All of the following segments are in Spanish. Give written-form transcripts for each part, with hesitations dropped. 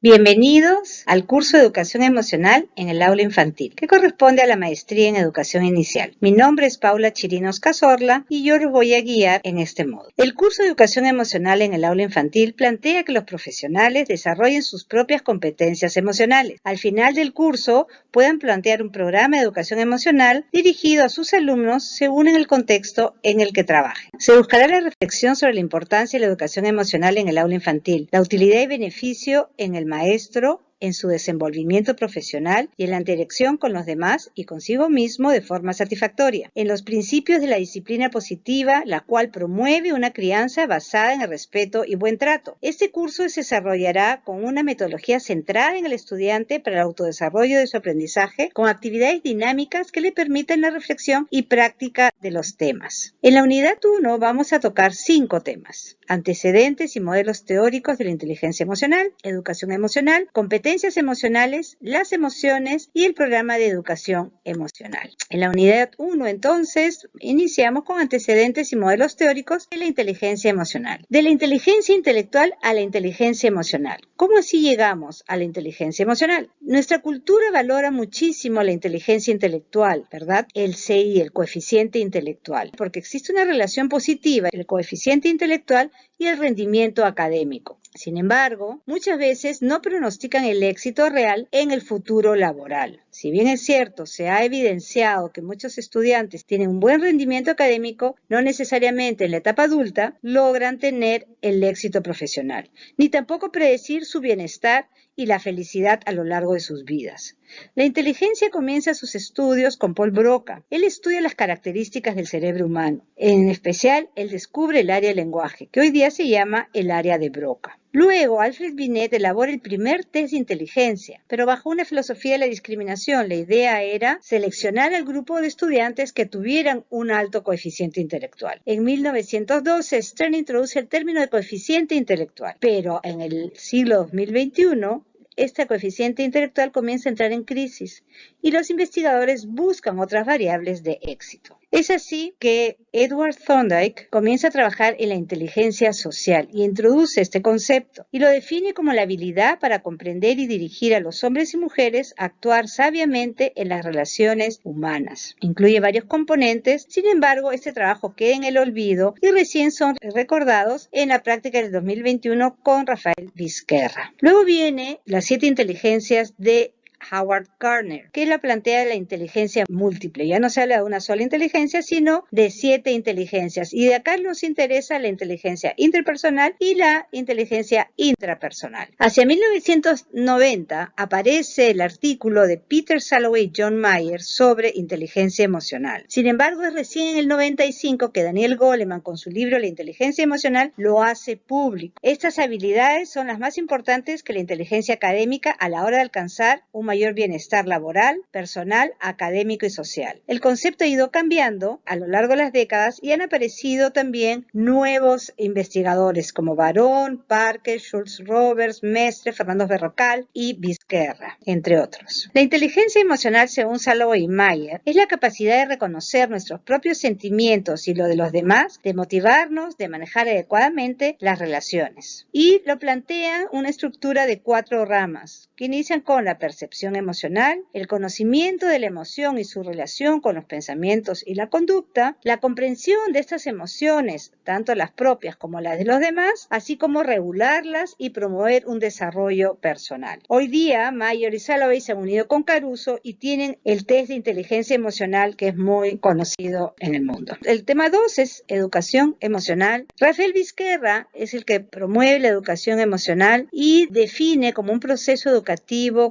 Bienvenidos al curso de Educación Emocional en el aula infantil, que corresponde a la maestría en Educación Inicial. Mi nombre es Paula Chirinos Cazorla y yo los voy a guiar en este modo. El curso de Educación Emocional en el aula infantil plantea que los profesionales desarrollen sus propias competencias emocionales. Al final del curso puedan plantear un programa de educación emocional dirigido a sus alumnos según el contexto en el que trabajen. Se buscará la reflexión sobre la importancia de la educación emocional en el aula infantil, la utilidad y beneficio en el maestro, en su desenvolvimiento profesional y en la interacción con los demás y consigo mismo de forma satisfactoria, en los principios de la disciplina positiva, la cual promueve una crianza basada en el respeto y buen trato. Este curso se desarrollará con una metodología centrada en el estudiante para el autodesarrollo de su aprendizaje, con actividades dinámicas que le permiten la reflexión y práctica de los temas. En la unidad 1 vamos a tocar 5 temas: antecedentes y modelos teóricos de la inteligencia emocional, educación emocional, competencias emocionales, las emociones y el programa de educación emocional. En la unidad 1, entonces, iniciamos con antecedentes y modelos teóricos de la inteligencia emocional. De la inteligencia intelectual a la inteligencia emocional. ¿Cómo así llegamos a la inteligencia emocional? Nuestra cultura valora muchísimo la inteligencia intelectual, ¿verdad? El CI, el coeficiente intelectual, porque existe una relación positiva entre el coeficiente intelectual y el rendimiento académico. Sin embargo, muchas veces no pronostican el éxito real en el futuro laboral. Si bien es cierto, se ha evidenciado que muchos estudiantes tienen un buen rendimiento académico, no necesariamente en la etapa adulta logran tener el éxito profesional, ni tampoco predecir su bienestar y la felicidad a lo largo de sus vidas. La inteligencia comienza sus estudios con Paul Broca. Él estudia las características del cerebro humano. En especial, él descubre el área del lenguaje, que hoy día se llama el área de Broca. Luego, Alfred Binet elabora el primer test de inteligencia, pero bajo una filosofía de la discriminación. La idea era seleccionar al grupo de estudiantes que tuvieran un alto coeficiente intelectual. En 1912, Stern introduce el término de coeficiente intelectual, pero en el siglo 2021, este coeficiente intelectual comienza a entrar en crisis y los investigadores buscan otras variables de éxito. Es así que Edward Thorndike comienza a trabajar en la inteligencia social y introduce este concepto y lo define como la habilidad para comprender y dirigir a los hombres y mujeres a actuar sabiamente en las relaciones humanas. Incluye varios componentes, sin embargo, este trabajo queda en el olvido y recién son recordados en la práctica del 2021 con Rafael Vizquerra. Luego viene las 7 inteligencias de Howard Gardner, que la plantea la inteligencia múltiple. Ya no se habla de una sola inteligencia, sino de 7 inteligencias. Y de acá nos interesa la inteligencia interpersonal y la inteligencia intrapersonal. Hacia 1990 aparece el artículo de Peter Salovey y John Mayer sobre inteligencia emocional. Sin embargo, es recién en el 95 que Daniel Goleman, con su libro La inteligencia emocional, lo hace público. Estas habilidades son las más importantes que la inteligencia académica a la hora de alcanzar un mayor bienestar laboral, personal, académico y social. El concepto ha ido cambiando a lo largo de las décadas y han aparecido también nuevos investigadores como Barón, Parker, Schultz-Roberts, Mestre, Fernando Berrocal y Vizquerra, entre otros. La inteligencia emocional, según Salovey y Mayer, es la capacidad de reconocer nuestros propios sentimientos y lo de los demás, de motivarnos, de manejar adecuadamente las relaciones. Y lo plantea una estructura de 4 ramas que inician con la percepción emocional, el conocimiento de la emoción y su relación con los pensamientos y la conducta, la comprensión de estas emociones, tanto las propias como las de los demás, así como regularlas y promover un desarrollo personal. Hoy día, Mayer y Salovey se han unido con Caruso y tienen el test de inteligencia emocional que es muy conocido en el mundo. El tema 2 es educación emocional. Rafael Vizquerra es el que promueve la educación emocional y define como un proceso educativo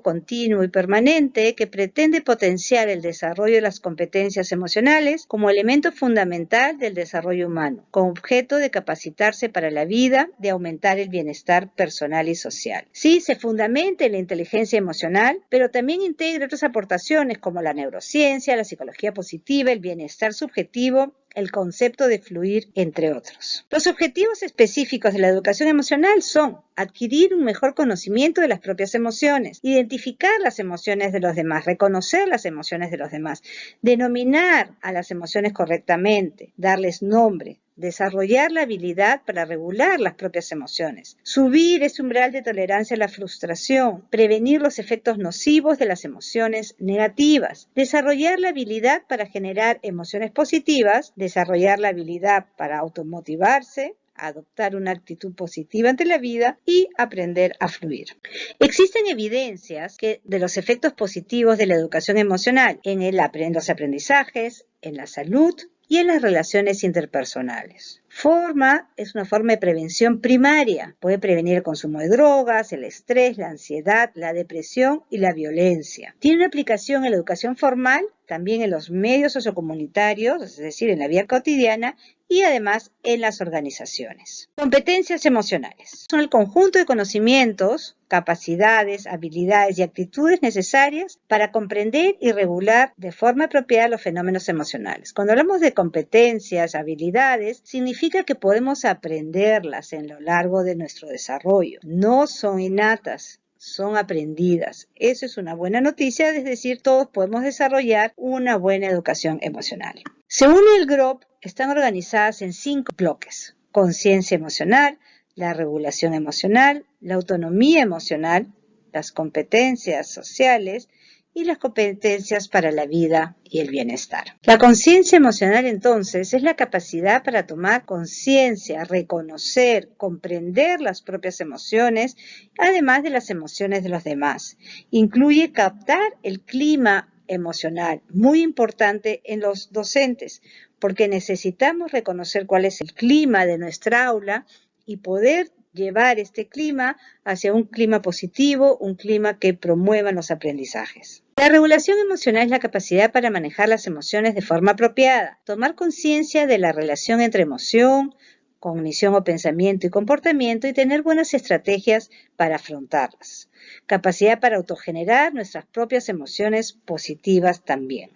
continuo y permanente que pretende potenciar el desarrollo de las competencias emocionales como elemento fundamental del desarrollo humano, con objeto de capacitarse para la vida, de aumentar el bienestar personal y social. Sí, se fundamenta en la inteligencia emocional, pero también integra otras aportaciones como la neurociencia, la psicología positiva, el bienestar subjetivo, el concepto de fluir, entre otros. Los objetivos específicos de la educación emocional son adquirir un mejor conocimiento de las propias emociones, identificar las emociones de los demás, reconocer las emociones de los demás, denominar a las emociones correctamente, darles nombre, desarrollar la habilidad para regular las propias emociones, subir ese umbral de tolerancia a la frustración, prevenir los efectos nocivos de las emociones negativas, desarrollar la habilidad para generar emociones positivas, desarrollar la habilidad para automotivarse, adoptar una actitud positiva ante la vida y aprender a fluir. Existen evidencias de los efectos positivos de la educación emocional en los aprendizajes, en la salud y en las relaciones interpersonales. Es una forma de prevención primaria. Puede prevenir el consumo de drogas, el estrés, la ansiedad, la depresión y la violencia. Tiene una aplicación en la educación formal, también en los medios sociocomunitarios, es decir, en la vida cotidiana, y además en las organizaciones. Competencias emocionales. Son el conjunto de conocimientos, capacidades, habilidades y actitudes necesarias para comprender y regular de forma apropiada los fenómenos emocionales. Cuando hablamos de competencias, habilidades, significa que podemos aprenderlas en lo largo de nuestro desarrollo. No son innatas, son aprendidas. Eso es una buena noticia, es decir, todos podemos desarrollar una buena educación emocional. Según el GROP, están organizadas en 5 bloques: conciencia emocional, la regulación emocional, la autonomía emocional, las competencias sociales y las competencias para la vida y el bienestar. La conciencia emocional, entonces, es la capacidad para tomar conciencia, reconocer, comprender las propias emociones, además de las emociones de los demás. Incluye captar el clima emocional, muy importante en los docentes, porque necesitamos reconocer cuál es el clima de nuestra aula y poder llevar este clima hacia un clima positivo, un clima que promueva los aprendizajes. La regulación emocional es la capacidad para manejar las emociones de forma apropiada, tomar conciencia de la relación entre emoción, cognición o pensamiento y comportamiento y tener buenas estrategias para afrontarlas. Capacidad para autogenerar nuestras propias emociones positivas también.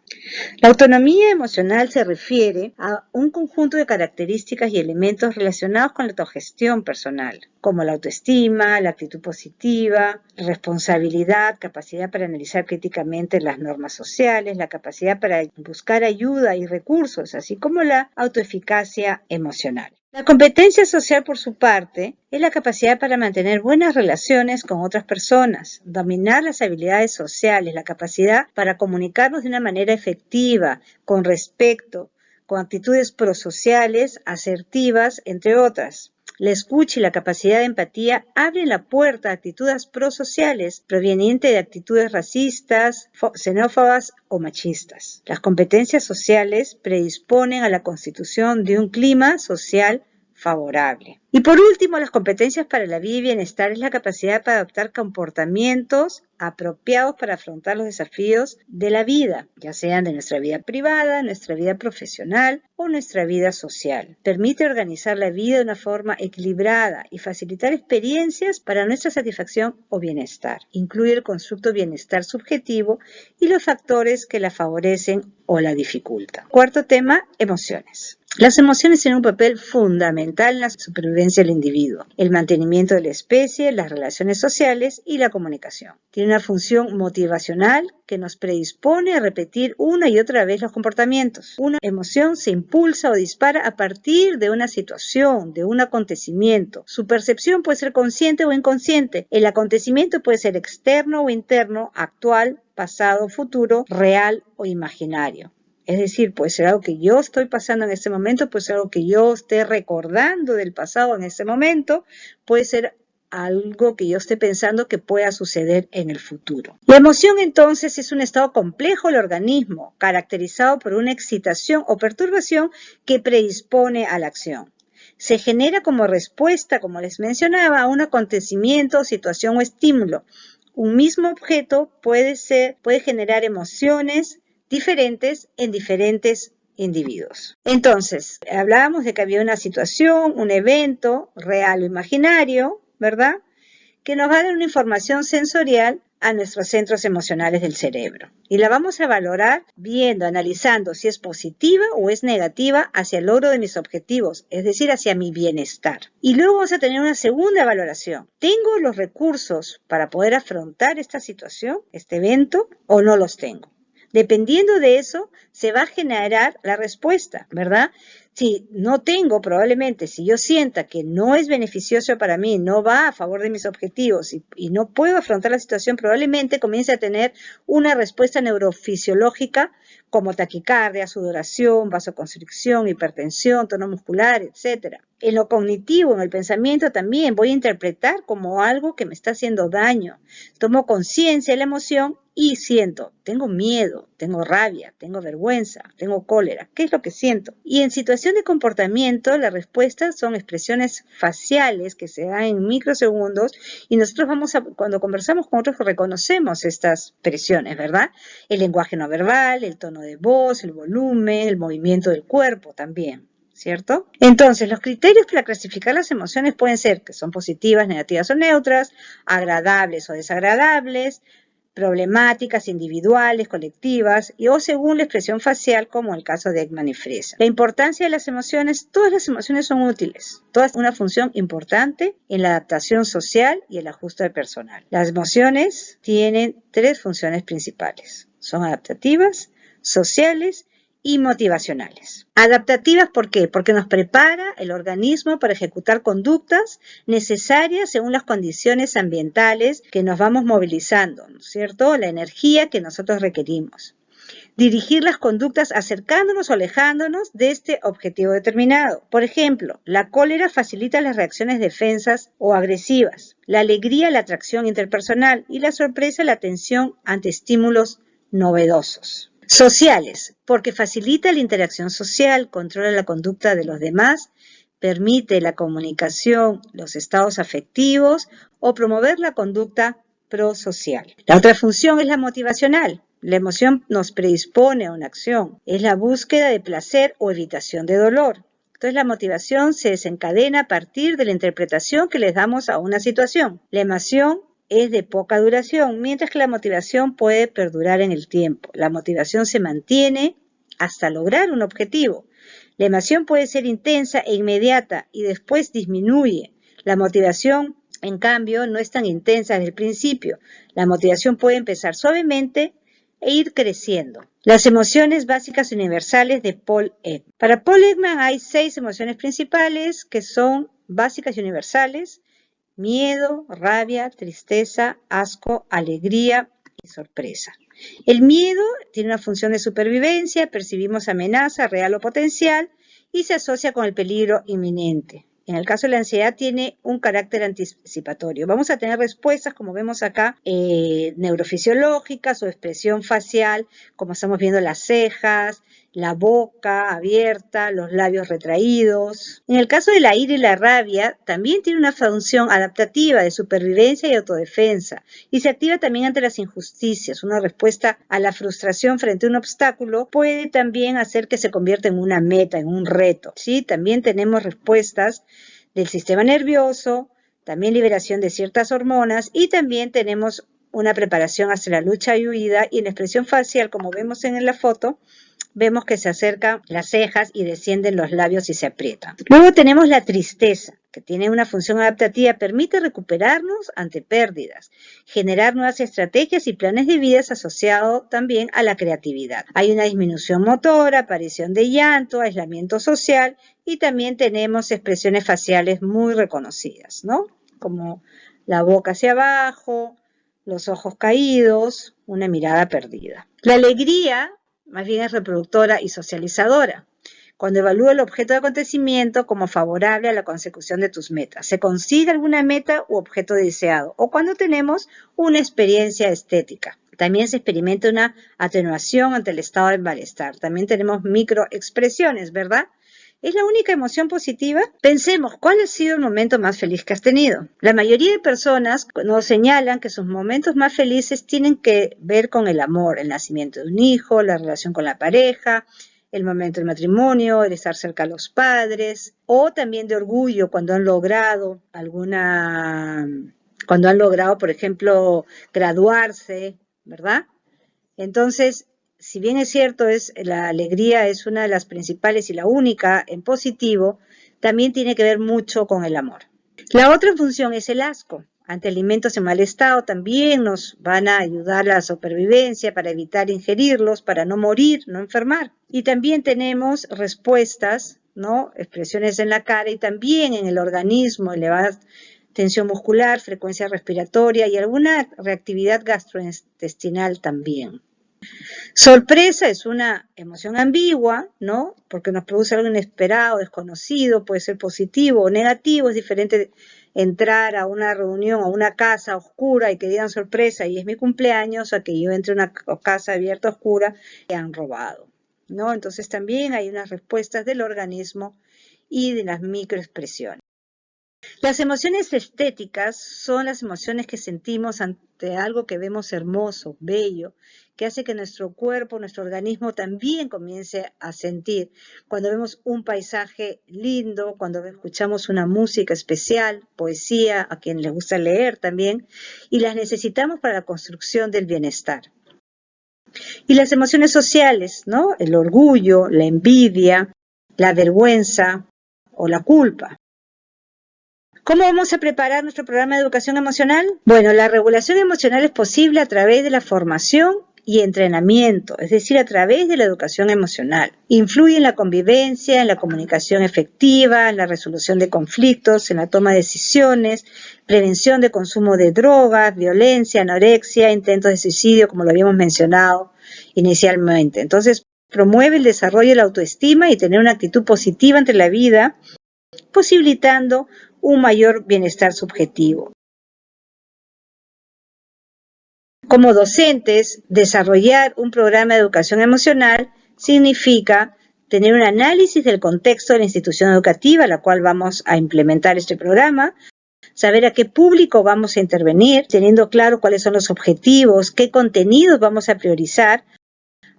La autonomía emocional se refiere a un conjunto de características y elementos relacionados con la autogestión personal, como la autoestima, la actitud positiva, responsabilidad, capacidad para analizar críticamente las normas sociales, la capacidad para buscar ayuda y recursos, así como la autoeficacia emocional. La competencia social, por su parte, es la capacidad para mantener buenas relaciones con otras personas, dominar las habilidades sociales, la capacidad para comunicarnos de una manera efectiva, con respeto, con actitudes prosociales, asertivas, entre otras. La escucha y la capacidad de empatía abren la puerta a actitudes prosociales provenientes de actitudes racistas, xenófobas o machistas. Las competencias sociales predisponen a la constitución de un clima social favorable. Y por último, las competencias para la vida y bienestar es la capacidad para adoptar comportamientos apropiados para afrontar los desafíos de la vida, ya sean de nuestra vida privada, nuestra vida profesional o nuestra vida social. Permite organizar la vida de una forma equilibrada y facilitar experiencias para nuestra satisfacción o bienestar. Incluye el constructo bienestar subjetivo y los factores que la favorecen o la dificultan. Cuarto tema, emociones. Las emociones tienen un papel fundamental en la supervivencia del individuo, el mantenimiento de la especie, las relaciones sociales y la comunicación. Tiene una función motivacional que nos predispone a repetir una y otra vez los comportamientos. Una emoción se impulsa o dispara a partir de una situación, de un acontecimiento. Su percepción puede ser consciente o inconsciente. El acontecimiento puede ser externo o interno, actual, pasado, futuro, real o imaginario. Es decir, puede ser algo que yo estoy pasando en este momento, puede ser algo que yo esté recordando del pasado en este momento, puede ser algo que yo esté pensando que pueda suceder en el futuro. La emoción entonces es un estado complejo del organismo, caracterizado por una excitación o perturbación que predispone a la acción. Se genera como respuesta, como les mencionaba, a un acontecimiento, situación o estímulo. Un mismo objeto puede generar emociones diferentes en diferentes individuos. Entonces, hablábamos de que había una situación, un evento real o imaginario, ¿verdad?, que nos va a dar una información sensorial a nuestros centros emocionales del cerebro. Y la vamos a valorar viendo, analizando si es positiva o es negativa hacia el logro de mis objetivos, es decir, hacia mi bienestar. Y luego vamos a tener una segunda valoración. ¿Tengo los recursos para poder afrontar esta situación, este evento, o no los tengo? Dependiendo de eso, se va a generar la respuesta, ¿verdad? Si no tengo, probablemente, si yo sienta que no es beneficioso para mí, no va a favor de mis objetivos y no puedo afrontar la situación, probablemente comience a tener una respuesta neurofisiológica como taquicardia, sudoración, vasoconstricción, hipertensión, tono muscular, etcétera. En lo cognitivo, en el pensamiento también voy a interpretar como algo que me está haciendo daño. Tomo conciencia de la emoción y siento, tengo miedo, tengo rabia, tengo vergüenza, tengo cólera. ¿Qué es lo que siento? Y en situación de comportamiento, la respuesta son expresiones faciales que se dan en microsegundos y nosotros cuando conversamos con otros reconocemos estas expresiones, ¿verdad? El lenguaje no verbal, el tono de voz, el volumen, el movimiento del cuerpo también, ¿cierto? Entonces, los criterios para clasificar las emociones pueden ser que son positivas, negativas o neutras, agradables o desagradables, problemáticas individuales, colectivas o según la expresión facial, como el caso de Ekman y Fresa. La importancia de las emociones, todas las emociones son útiles, todas una función importante en la adaptación social y el ajuste personal. Las emociones tienen 3 funciones principales, son adaptativas, sociales y motivacionales. Adaptativas, ¿por qué? Porque nos prepara el organismo para ejecutar conductas necesarias según las condiciones ambientales que nos vamos movilizando, ¿no es cierto? La energía que nosotros requerimos. Dirigir las conductas acercándonos o alejándonos de este objetivo determinado. Por ejemplo, la cólera facilita las reacciones defensas o agresivas. La alegría, la atracción interpersonal y la sorpresa, la atención ante estímulos novedosos. Sociales, porque facilita la interacción social, controla la conducta de los demás, permite la comunicación, los estados afectivos o promover la conducta prosocial. La otra función es la motivacional. La emoción nos predispone a una acción. Es la búsqueda de placer o evitación de dolor. Entonces la motivación se desencadena a partir de la interpretación que les damos a una situación. La emoción es de poca duración, mientras que la motivación puede perdurar en el tiempo. La motivación se mantiene hasta lograr un objetivo. La emoción puede ser intensa e inmediata y después disminuye. La motivación, en cambio, no es tan intensa desde el principio. La motivación puede empezar suavemente e ir creciendo. Las emociones básicas universales de Paul Ekman. Para Paul Ekman hay 6 emociones principales que son básicas y universales: miedo, rabia, tristeza, asco, alegría y sorpresa. El miedo tiene una función de supervivencia, percibimos amenaza real o potencial y se asocia con el peligro inminente. En el caso de la ansiedad tiene un carácter anticipatorio. Vamos a tener respuestas, como vemos acá, neurofisiológicas o expresión facial, como estamos viendo las cejas, la boca abierta, los labios retraídos. En el caso de la ira y la rabia, también tiene una función adaptativa de supervivencia y autodefensa, y se activa también ante las injusticias. Una respuesta a la frustración frente a un obstáculo puede también hacer que se convierta en una meta, en un reto, ¿sí? También tenemos respuestas del sistema nervioso, también liberación de ciertas hormonas, y también tenemos una preparación hacia la lucha y huida, y en la expresión facial, como vemos en la foto, vemos que se acercan las cejas y descienden los labios y se aprietan. Luego tenemos la tristeza, que tiene una función adaptativa, permite recuperarnos ante pérdidas, generar nuevas estrategias y planes de vida asociado también a la creatividad. Hay una disminución motora, aparición de llanto, aislamiento social y también tenemos expresiones faciales muy reconocidas, ¿no? Como la boca hacia abajo, los ojos caídos, una mirada perdida. La alegría más bien es reproductora y socializadora. Cuando evalúa el objeto de acontecimiento como favorable a la consecución de tus metas, se consigue alguna meta u objeto deseado, o cuando tenemos una experiencia estética. También se experimenta una atenuación ante el estado de malestar. También tenemos microexpresiones, ¿verdad? ¿Es la única emoción positiva? Pensemos, ¿cuál ha sido el momento más feliz que has tenido? La mayoría de personas nos señalan que sus momentos más felices tienen que ver con el amor, el nacimiento de un hijo, la relación con la pareja, el momento del matrimonio, el estar cerca a los padres, o también de orgullo cuando han logrado por ejemplo, graduarse, ¿verdad? Entonces, si bien es cierto, la alegría es una de las principales y la única en positivo, también tiene que ver mucho con el amor. La otra función es el asco. Ante alimentos en mal estado también nos van a ayudar a la supervivencia para evitar ingerirlos, para no morir, no enfermar. Y también tenemos respuestas ¿no? Expresiones en la cara y también en el organismo, elevada tensión muscular, frecuencia respiratoria y alguna reactividad gastrointestinal también. Sorpresa es una emoción ambigua, ¿no? Porque nos produce algo inesperado, desconocido, puede ser positivo o negativo, es diferente entrar a una reunión o una casa oscura y que digan sorpresa y es mi cumpleaños, a que yo entre a una casa abierta oscura y han robado, ¿no? Entonces también hay unas respuestas del organismo y de las microexpresiones. Las emociones estéticas son las emociones que sentimos ante algo que vemos hermoso, bello, que hace que nuestro cuerpo, nuestro organismo también comience a sentir. Cuando vemos un paisaje lindo, cuando escuchamos una música especial, poesía, a quien le gusta leer también, y las necesitamos para la construcción del bienestar. Y las emociones sociales, ¿no? El orgullo, la envidia, la vergüenza o la culpa. ¿Cómo vamos a preparar nuestro programa de educación emocional? Bueno, la regulación emocional es posible a través de la formación y entrenamiento, es decir, a través de la educación emocional. Influye en la convivencia, en la comunicación efectiva, en la resolución de conflictos, en la toma de decisiones, prevención de consumo de drogas, violencia, anorexia, intentos de suicidio, como lo habíamos mencionado inicialmente. Entonces, promueve el desarrollo de la autoestima y tener una actitud positiva ante la vida, posibilitando un mayor bienestar subjetivo. Como docentes, desarrollar un programa de educación emocional significa tener un análisis del contexto de la institución educativa a la cual vamos a implementar este programa, saber a qué público vamos a intervenir, teniendo claro cuáles son los objetivos, qué contenidos vamos a priorizar,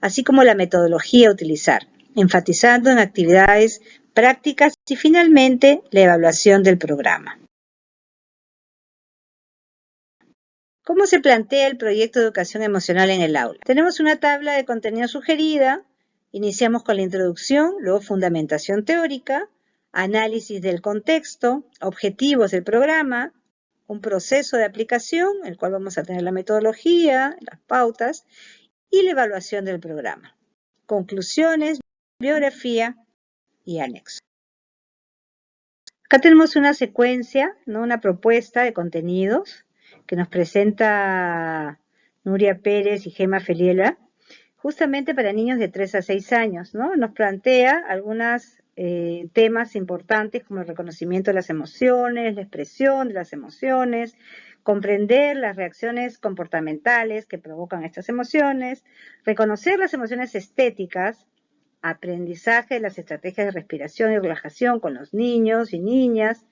así como la metodología a utilizar, enfatizando en actividades prácticas y finalmente la evaluación del programa. ¿Cómo se plantea el proyecto de educación emocional en el aula? Tenemos una tabla de contenido sugerida, iniciamos con la introducción, luego fundamentación teórica, análisis del contexto, objetivos del programa, un proceso de aplicación, en el cual vamos a tener la metodología, las pautas y la evaluación del programa. Conclusiones, biografía y anexo. Acá tenemos una secuencia, ¿no? Una propuesta de contenidos que nos presenta Nuria Pérez y Gema Feliela, justamente para niños de 3 a 6 años, ¿no? Nos plantea algunos temas importantes como el reconocimiento de las emociones, la expresión de las emociones, comprender las reacciones comportamentales que provocan estas emociones, reconocer las emociones estéticas, aprendizaje de las estrategias de respiración y relajación con los niños y niñas,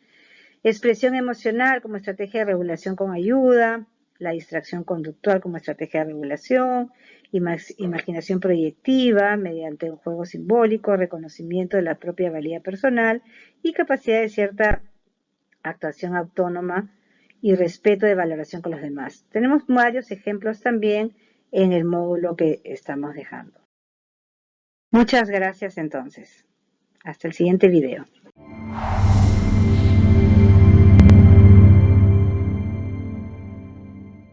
expresión emocional como estrategia de regulación con ayuda, la distracción conductual como estrategia de regulación, imaginación proyectiva mediante un juego simbólico, reconocimiento de la propia valía personal y capacidad de cierta actuación autónoma y respeto de valoración con los demás. Tenemos varios ejemplos también en el módulo que estamos dejando. Muchas gracias entonces. Hasta el siguiente video.